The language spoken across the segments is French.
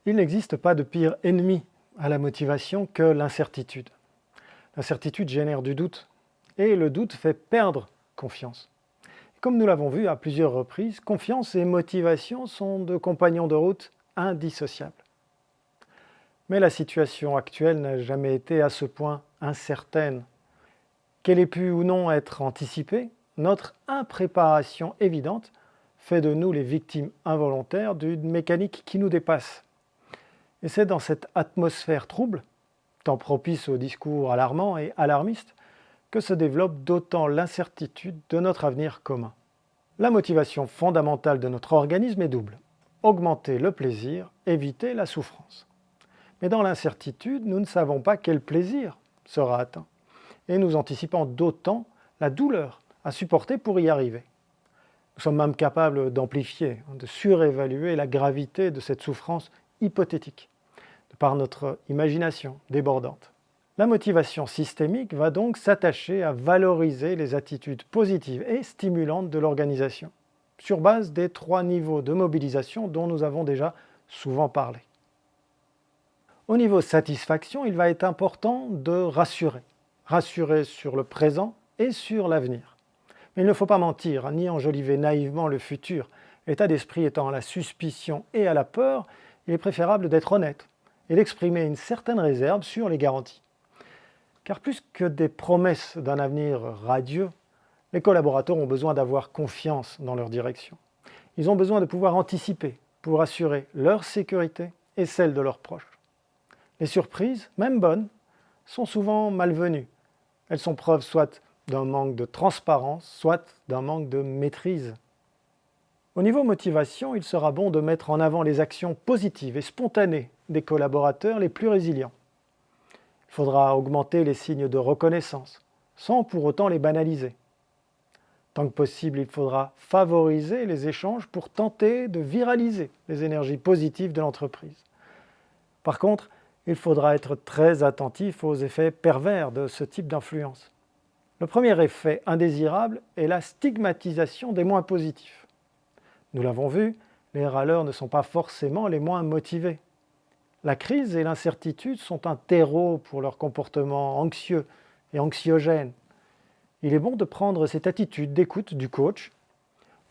Il n'existe pas de pire ennemi à la motivation que l'incertitude. L'incertitude génère du doute, et le doute fait perdre confiance. Comme nous l'avons vu à plusieurs reprises, confiance et motivation sont deux compagnons de route indissociables. Mais la situation actuelle n'a jamais été à ce point incertaine. Qu'elle ait pu ou non être anticipée, notre impréparation évidente fait de nous les victimes involontaires d'une mécanique qui nous dépasse. Et c'est dans cette atmosphère trouble, tant propice aux discours alarmants et alarmistes, que se développe d'autant l'incertitude de notre avenir commun. La motivation fondamentale de notre organisme est double: augmenter le plaisir, éviter la souffrance. Mais dans l'incertitude, nous ne savons pas quel plaisir sera atteint, et nous anticipons d'autant la douleur à supporter pour y arriver. Nous sommes même capables d'amplifier, de surévaluer la gravité de cette souffrance hypothétique, de par notre imagination débordante. La motivation systémique va donc s'attacher à valoriser les attitudes positives et stimulantes de l'organisation, sur base des 3 niveaux de mobilisation dont nous avons déjà souvent parlé. Au niveau satisfaction, il va être important de rassurer sur le présent et sur l'avenir. Mais il ne faut pas mentir, ni enjoliver naïvement le futur. L'état d'esprit étant à la suspicion et à la peur, il est préférable d'être honnête et d'exprimer une certaine réserve sur les garanties. Car plus que des promesses d'un avenir radieux, les collaborateurs ont besoin d'avoir confiance dans leur direction. Ils ont besoin de pouvoir anticiper pour assurer leur sécurité et celle de leurs proches. Les surprises, même bonnes, sont souvent malvenues. Elles sont preuve soit d'un manque de transparence, soit d'un manque de maîtrise. Au niveau motivation, il sera bon de mettre en avant les actions positives et spontanées des collaborateurs les plus résilients. Il faudra augmenter les signes de reconnaissance, sans pour autant les banaliser. Tant que possible, il faudra favoriser les échanges pour tenter de viraliser les énergies positives de l'entreprise. Par contre, il faudra être très attentif aux effets pervers de ce type d'influence. Le premier effet indésirable est la stigmatisation des moins positifs. Nous l'avons vu, les râleurs ne sont pas forcément les moins motivés. La crise et l'incertitude sont un terreau pour leur comportement anxieux et anxiogène. Il est bon de prendre cette attitude d'écoute du coach.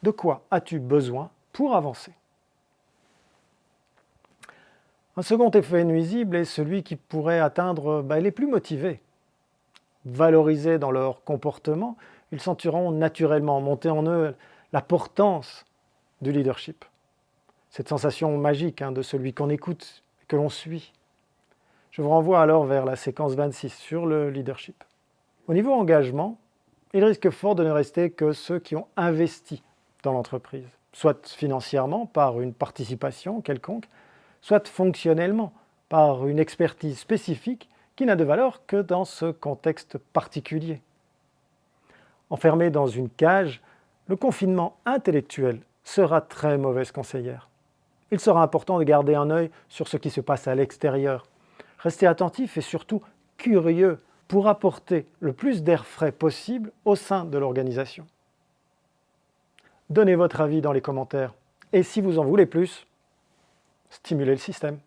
De quoi as-tu besoin pour avancer ? Un second effet nuisible est celui qui pourrait atteindre les plus motivés. Valorisés dans leur comportement, ils sentiront naturellement monter en eux la portance du leadership. Cette sensation magique de celui qu'on écoute et que l'on suit. Je vous renvoie alors vers la séquence 26 sur le leadership. Au niveau engagement, il risque fort de ne rester que ceux qui ont investi dans l'entreprise, soit financièrement par une participation quelconque, soit fonctionnellement par une expertise spécifique qui n'a de valeur que dans ce contexte particulier. Enfermé dans une cage, le confinement intellectuel sera très mauvaise conseillère. Il sera important de garder un œil sur ce qui se passe à l'extérieur. Restez attentif et surtout curieux pour apporter le plus d'air frais possible au sein de l'organisation. Donnez votre avis dans les commentaires et si vous en voulez plus, stimulez le système.